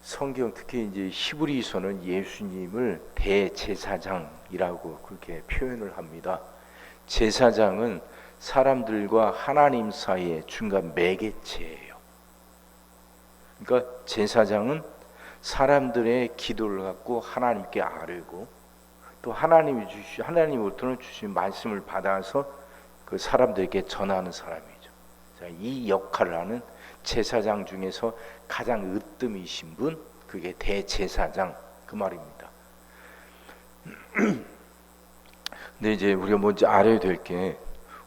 성경 특히 이제 히브리서는 예수님을 대제사장이라고 그렇게 표현을 합니다. 제사장은 사람들과 하나님 사이의 중간 매개체예요. 그러니까 제사장은 사람들의 기도를 갖고 하나님께 아뢰고 또 하나님으로부터 주신 말씀을 받아서 그 사람들에게 전하는 사람이죠. 자, 이 역할을 하는 제사장 중에서 가장 으뜸이신 분, 그게 대제사장 그 말입니다. 근데 이제 우리가 먼저 알아야 될 게,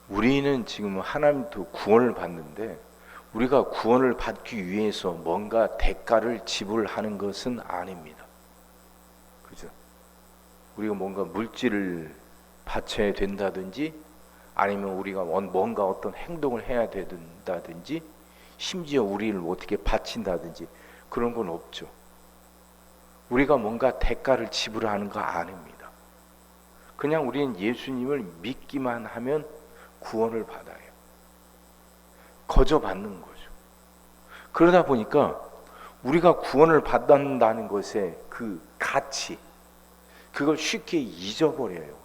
우리는 지금 하나님도 구원을 받는데 우리가 구원을 받기 위해서 뭔가 대가를 지불하는 것은 아닙니다. 그죠? 우리가 뭔가 물질을 바쳐야 된다든지 아니면 우리가 뭔가 어떤 행동을 해야 된다든지 심지어 우리를 어떻게 바친다든지 그런 건 없죠. 우리가 뭔가 대가를 지불하는 거 아닙니다. 그냥 우리는 예수님을 믿기만 하면 구원을 받아요. 거저 받는 거죠. 그러다 보니까 우리가 구원을 받는다는 것의 그 가치, 그걸 쉽게 잊어버려요.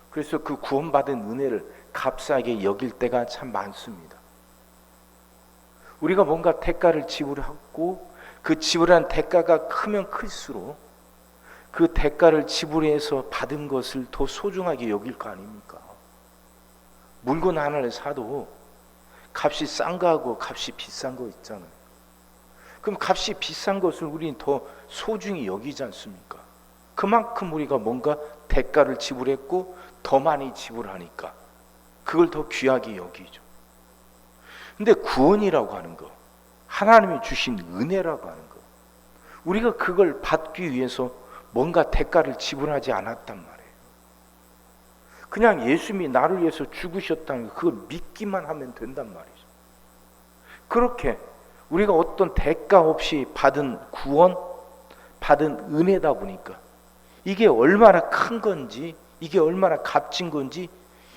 그래서 그 구원받은 은혜를 값싸게 여길 때가 참 많습니다. 우리가 뭔가 대가를 지불하고 그 지불한 대가가 크면 클수록 그 대가를 지불해서 받은 것을 더 소중하게 여길 거 아닙니까? 물건 하나를 사도 값이 싼 거하고 값이 비싼 거 있잖아요. 그럼 값이 비싼 것을 우리는 더 소중히 여기지 않습니까? 그만큼 우리가 뭔가 대가를 지불했고 더 많이 지불하니까 그걸 더 귀하게 여기죠. 근데 구원이라고 하는 거, 하나님이 주신 은혜라고 하는 거, 우리가 그걸 받기 위해서 뭔가 대가를 지불하지 않았단 말이에요. 그냥 예수님이 나를 위해서 죽으셨다는 거, 그걸 믿기만 하면 된단 말이죠. 그렇게 우리가 어떤 대가 없이 받은 구원, 받은 은혜다 보니까 이게 얼마나 큰 건지, 이게 얼마나 값진 건지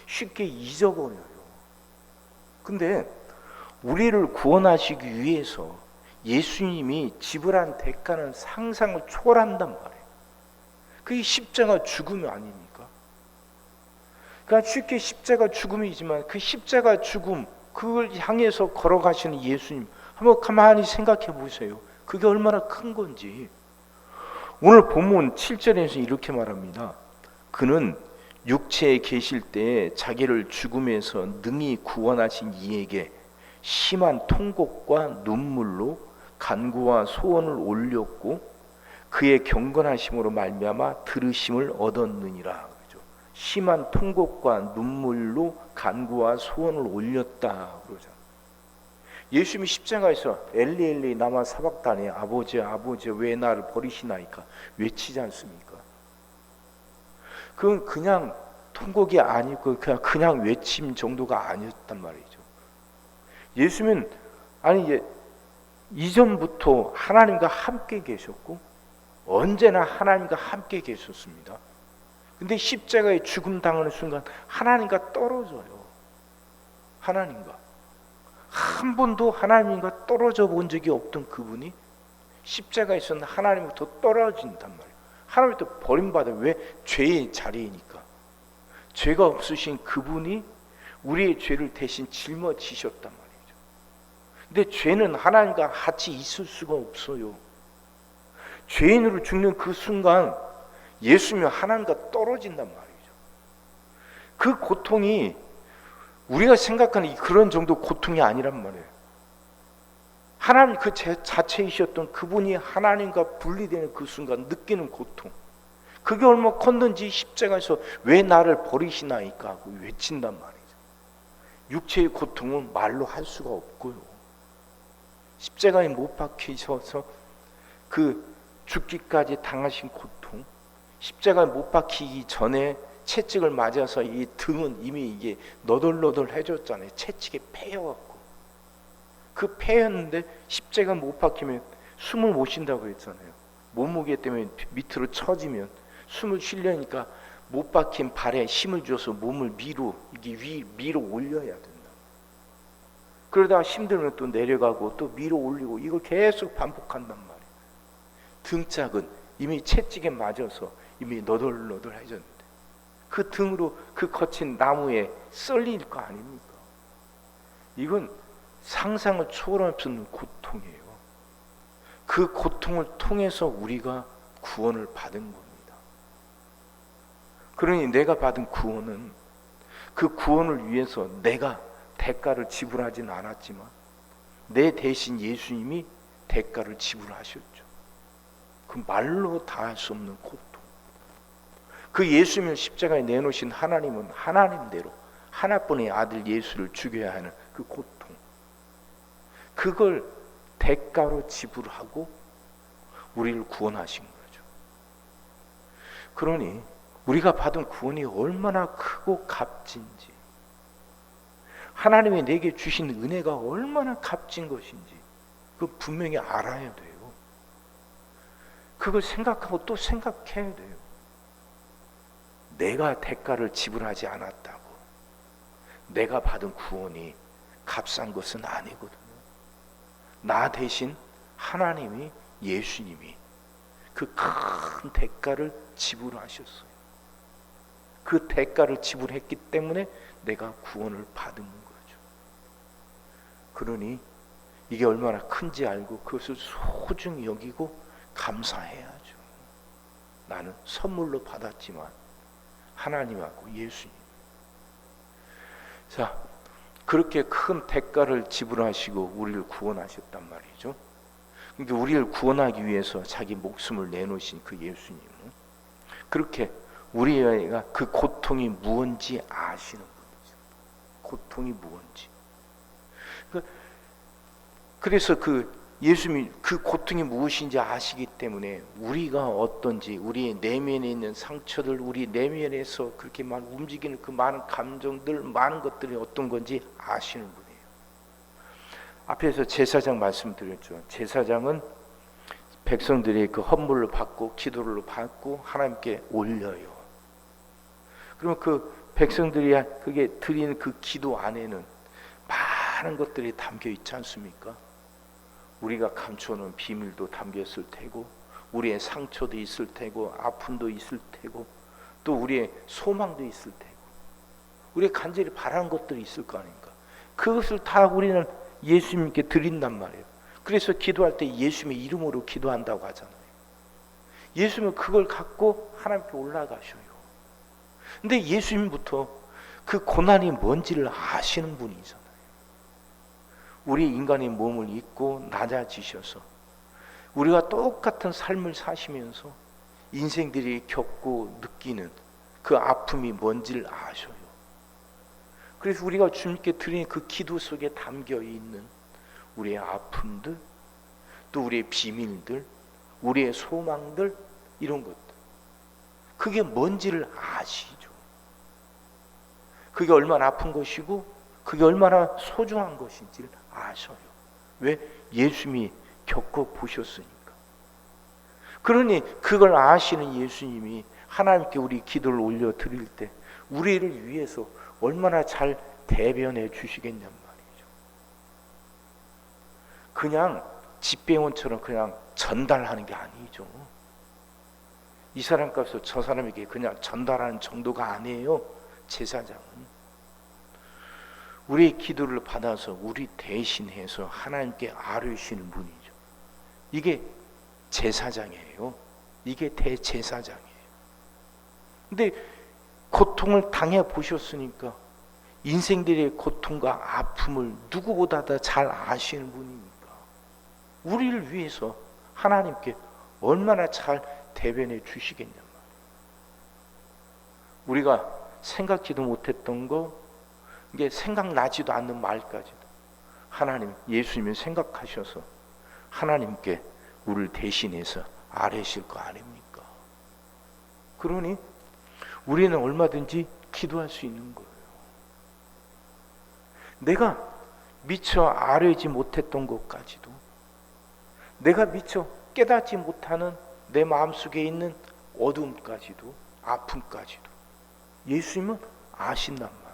쉽게 잊어버려요. 근데 우리를 구원하시기 위해서 예수님이 지불한 대가는 상상을 초월한단 말이에요. 그게 십자가 죽음 아닙니까? 그러니까 쉽게 십자가 죽음이지만 그 십자가 죽음, 그걸 향해서 걸어가시는 예수님, 한번 가만히 생각해 보세요. 그게 얼마나 큰 건지. 오늘 본문 7절에서 이렇게 말합니다. 그는 육체에 계실 때에 자기를 죽음에서 능히 구원하신 이에게 심한 통곡과 눈물로 간구와 소원을 올렸고 그의 경건하심으로 말미암아 들으심을 얻었느니라. 그죠? 심한 통곡과 눈물로 간구와 소원을 올렸다 그러잖아요. 예수님이 십자가에서 엘리 엘리 라마 사박다니, 아버지 아버지 왜 나를 버리시나이까 외치지 않습니까? 그건 그냥 통곡이 아니고 그냥 외침 정도가 아니었단 말이죠. 예수님은 이전부터 하나님과 함께 계셨고 언제나 하나님과 함께 계셨습니다. 근데 십자가에 죽음 당하는 순간 하나님과 떨어져요. 하나님과 한 번도 하나님과 떨어져 본 적이 없던 그분이 십자가에서는 하나님부터 떨어진단 말이에요. 하나님부터 버림받아. 왜? 죄의 자리이니까. 죄가 없으신 그분이 우리의 죄를 대신 짊어지셨단 말이죠. 근데 죄는 하나님과 같이 있을 수가 없어요. 죄인으로 죽는 그 순간 예수님이 하나님과 떨어진단 말이죠. 그 고통이 우리가 생각하는 그런 정도 고통이 아니란 말이에요. 하나님 그 자체이셨던 그분이 하나님과 분리되는 그 순간 느끼는 고통, 그게 얼마나 컸는지 십자가에서 왜 나를 버리시나이까 하고 외친단 말이죠. 육체의 고통은 말로 할 수가 없고요. 십자가에 못 박히셔서 그 죽기까지 당하신 고통, 십자가에 못 박히기 전에 채찍을 맞아서 이 등은 이미 이게 너덜너덜해졌잖아요. 채찍에 패여갖고. 그 패였는데 십자가 못 박히면 숨을 못 쉰다고 했잖아요. 몸무게 때문에 밑으로 처지면 숨을 쉬려니까 못 박힌 발에 힘을 줘서 몸을 위로 올려야 된다. 그러다가 힘들면 또 내려가고 또 위로 올리고 이걸 계속 반복한단 말이에요. 등짝은 이미 채찍에 맞아서 이미 너덜너덜해졌는데 그 등으로 그 거친 나무에 썰릴 거 아닙니까? 이건 상상을 초월할 수 없는 고통이에요. 그 고통을 통해서 우리가 구원을 받은 겁니다. 그러니 내가 받은 구원은 그 구원을 위해서 내가 대가를 지불하지는 않았지만 내 대신 예수님이 대가를 지불하셨죠. 그 말로 다 할 수 없는 고통. 그 예수님을 십자가에 내놓으신 하나님은 하나님대로 하나뿐의 아들 예수를 죽여야 하는 그 고통, 그걸 대가로 지불하고 우리를 구원하신 거죠. 그러니 우리가 받은 구원이 얼마나 크고 값진지, 하나님이 내게 주신 은혜가 얼마나 값진 것인지 그 분명히 알아야 돼요. 그걸 생각하고 또 생각해야 돼요. 내가 대가를 지불하지 않았다고 내가 받은 구원이 값싼 것은 아니거든요. 나 대신 하나님이, 예수님이 그 큰 대가를 지불하셨어요. 그 대가를 지불했기 때문에 내가 구원을 받은 거죠. 그러니 이게 얼마나 큰지 알고 그것을 소중히 여기고 감사해야죠. 나는 선물로 받았지만 하나님하고 예수님. 자, 그렇게 큰 대가를 지불하시고 우리를 구원하셨단 말이죠. 그러니까 우리를 구원하기 위해서 자기 목숨을 내놓으신 그 예수님은 그렇게 우리가 그 고통이 무언지 아시는 분이죠. 고통이 무언지. 그래서 그 예수님이 그 고통이 무엇인지 아시기 때문에 우리가 어떤지, 우리의 내면에 있는 상처들, 우리 내면에서 그렇게 막 움직이는 그 많은 감정들, 많은 것들이 어떤 건지 아시는 분이에요. 앞에서 제사장 말씀드렸죠. 제사장은 백성들이 그 헌물을 받고 기도를 받고 하나님께 올려요. 그러면 그 백성들이 그게 드리는 그 기도 안에는 많은 것들이 담겨 있지 않습니까? 우리가 감춰놓은 비밀도 담겼을 테고, 우리의 상처도 있을 테고, 아픔도 있을 테고, 또 우리의 소망도 있을 테고, 우리의 간절히 바라는 것들이 있을 거 아닙니까? 그것을 다 우리는 예수님께 드린단 말이에요. 그래서 기도할 때 예수님의 이름으로 기도한다고 하잖아요. 예수님은 그걸 갖고 하나님께 올라가셔요. 근데 예수님부터 그 고난이 뭔지를 아시는 분이잖아요. 우리 인간의 몸을 입고 낮아지셔서 우리가 똑같은 삶을 사시면서 인생들이 겪고 느끼는 그 아픔이 뭔지를 아셔요. 그래서 우리가 주님께 드리는 그 기도 속에 담겨 있는 우리의 아픔들, 또 우리의 비밀들, 우리의 소망들, 이런 것들, 그게 뭔지를 아시죠. 그게 얼마나 아픈 것이고 그게 얼마나 소중한 것인지를 아셔요. 왜? 예수님이 겪어보셨으니까. 그러니 그걸 아시는 예수님이 하나님께 우리 기도를 올려드릴 때 우리를 위해서 얼마나 잘 대변해 주시겠냔 말이죠. 그냥 집배원처럼 그냥 전달하는 게 아니죠. 이 사람 값을 저 사람에게 그냥 전달하는 정도가 아니에요. 제사장은 우리의 기도를 받아서 우리 대신해서 하나님께 아뢰시는 분이죠. 이게 제사장이에요. 이게 대제사장이에요. 근데 고통을 당해 보셨으니까 인생들의 고통과 아픔을 누구보다 더 잘 아시는 분이니까 우리를 위해서 하나님께 얼마나 잘 대변해 주시겠냐 말이에요. 우리가 생각지도 못했던 거, 이게 생각나지도 않는 말까지도 하나님, 예수님이 생각하셔서 하나님께 우리를 대신해서 아뢰실 거 아닙니까? 그러니 우리는 얼마든지 기도할 수 있는 거예요. 내가 미처 아뢰지 못했던 것까지도, 내가 미처 깨닫지 못하는 내 마음속에 있는 어둠까지도, 아픔까지도 예수님은 아신단 말이에요.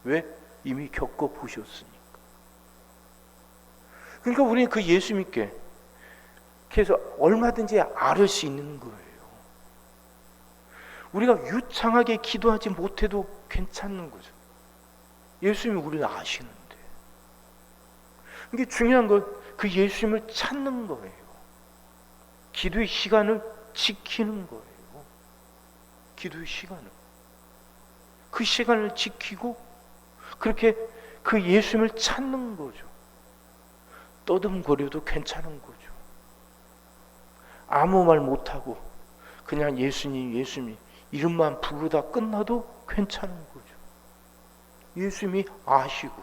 왜? 이미 겪어보셨으니까. 그러니까 우리는 그 예수님께 그렇게 해서 얼마든지 앓을 수 있는 거예요. 우리가 유창하게 기도하지 못해도 괜찮은 거죠. 예수님이 우리를 아시는데. 이게 중요한 건 그 예수님을 찾는 거예요. 기도의 시간을 지키는 거예요. 기도의 시간을. 그 시간을 지키고 그렇게 그 예수님을 찾는 거죠. 떠듬거려도 괜찮은 거죠. 아무 말 못하고 그냥 예수님 예수님 이름만 부르다 끝나도 괜찮은 거죠. 예수님이 아시고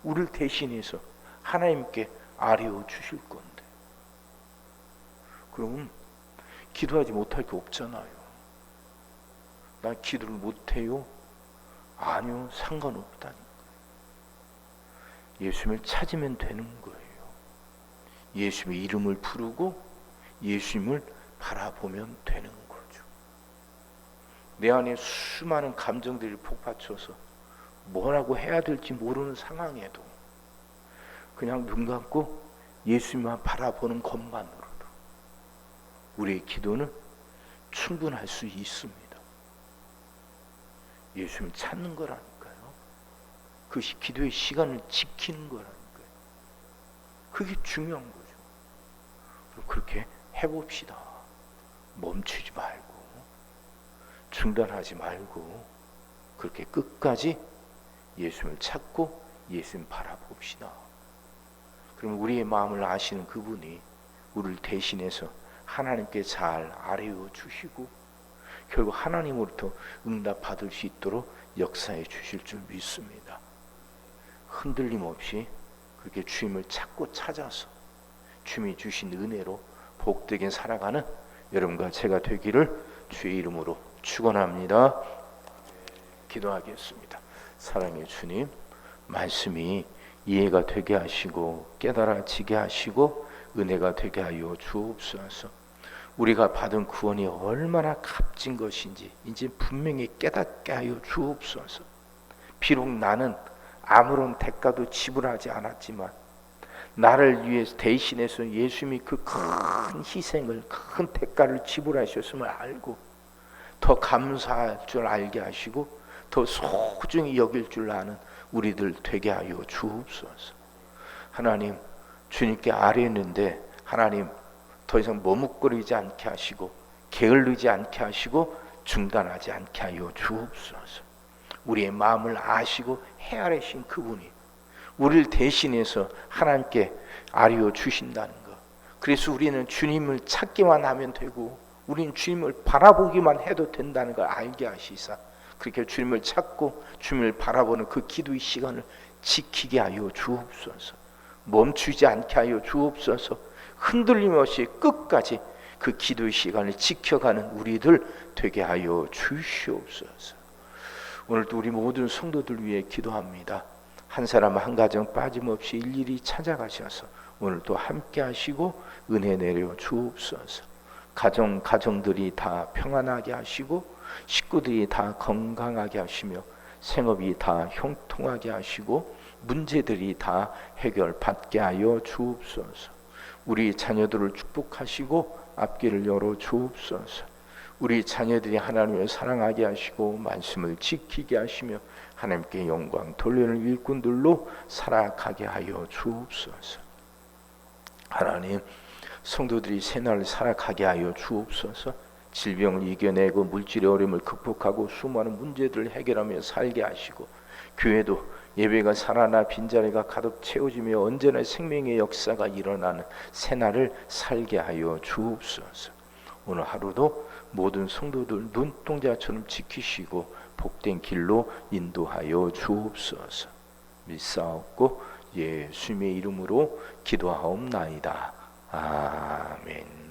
우리를 대신해서 하나님께 아뢰어 주실 건데, 그럼 기도하지 못할 게 없잖아요. 난 기도를 못해요? 아니요, 상관없다니까. 예수님을 찾으면 되는 거예요. 예수님의 이름을 부르고 예수님을 바라보면 되는 거죠. 내 안에 수많은 감정들이 폭받쳐서 뭐라고 해야 될지 모르는 상황에도 그냥 눈 감고 예수님만 바라보는 것만으로도 우리의 기도는 충분할 수 있습니다. 예수님을 찾는 거라니까요. 그 기도의 시간을 지키는 거라니까요. 그게 중요한 거죠. 그렇게 해봅시다. 멈추지 말고 중단하지 말고 그렇게 끝까지 예수님을 찾고 예수님 바라봅시다. 그럼 우리의 마음을 아시는 그분이 우리를 대신해서 하나님께 잘 아뢰어 주시고 결국 하나님으로부터 응답 받을 수 있도록 역사해 주실 줄 믿습니다. 흔들림 없이 그렇게 주님을 찾고 찾아서 주님이 주신 은혜로 복되게 살아가는 여러분과 제가 되기를 주의 이름으로 축원합니다. 기도하겠습니다. 사랑의 주님, 말씀이 이해가 되게 하시고 깨달아지게 하시고 은혜가 되게 하여 주옵소서. 우리가 받은 구원이 얼마나 값진 것인지 이제 분명히 깨닫게 하여 주옵소서. 비록 나는 아무런 대가도 지불하지 않았지만 나를 위해서 대신해서 예수님이 그 큰 희생을 큰 대가를 지불하셨음을 알고 더 감사할 줄 알게 하시고 더 소중히 여길 줄 아는 우리들 되게 하여 주옵소서. 하나님, 주님께 아뢰는데 하나님 더 이상 머뭇거리지 않게 하시고 게을르지 않게 하시고 중단하지 않게 하여 주옵소서. 우리의 마음을 아시고 헤아리신 그분이 우리를 대신해서 하나님께 아뢰어 주신다는 것. 그래서 우리는 주님을 찾기만 하면 되고 우리는 주님을 바라보기만 해도 된다는 걸 알게 하시사 그렇게 주님을 찾고 주님을 바라보는 그 기도의 시간을 지키게 하여 주옵소서. 멈추지 않게 하여 주옵소서. 흔들림 없이 끝까지 그 기도의 시간을 지켜가는 우리들 되게 하여 주시옵소서. 오늘도 우리 모든 성도들 위해 기도합니다. 한 사람 한 가정 빠짐없이 일일이 찾아가셔서 오늘도 함께 하시고 은혜 내려 주옵소서. 가정들이 다 평안하게 하시고 식구들이 다 건강하게 하시며 생업이 다 형통하게 하시고 문제들이 다 해결받게 하여 주옵소서. 우리 자녀들을 축복하시고 앞길을 열어 주옵소서. 우리 자녀들이 하나님을 사랑하게 하시고 말씀을 지키게 하시며 하나님께 영광 돌리는 일꾼들로 살아가게 하여 주옵소서. 하나님, 성도들이 새날 살아가게 하여 주옵소서. 질병을 이겨내고 물질의 어려움을 극복하고 수많은 문제들을 해결하며 살게 하시고 교회도 예배가 살아나 빈자리가 가득 채워지며 언제나 생명의 역사가 일어나는 새날을 살게 하여 주옵소서. 오늘 하루도 모든 성도들 눈동자처럼 지키시고 복된 길로 인도하여 주옵소서. 믿사옵고 예수님의 이름으로 기도하옵나이다. 아멘.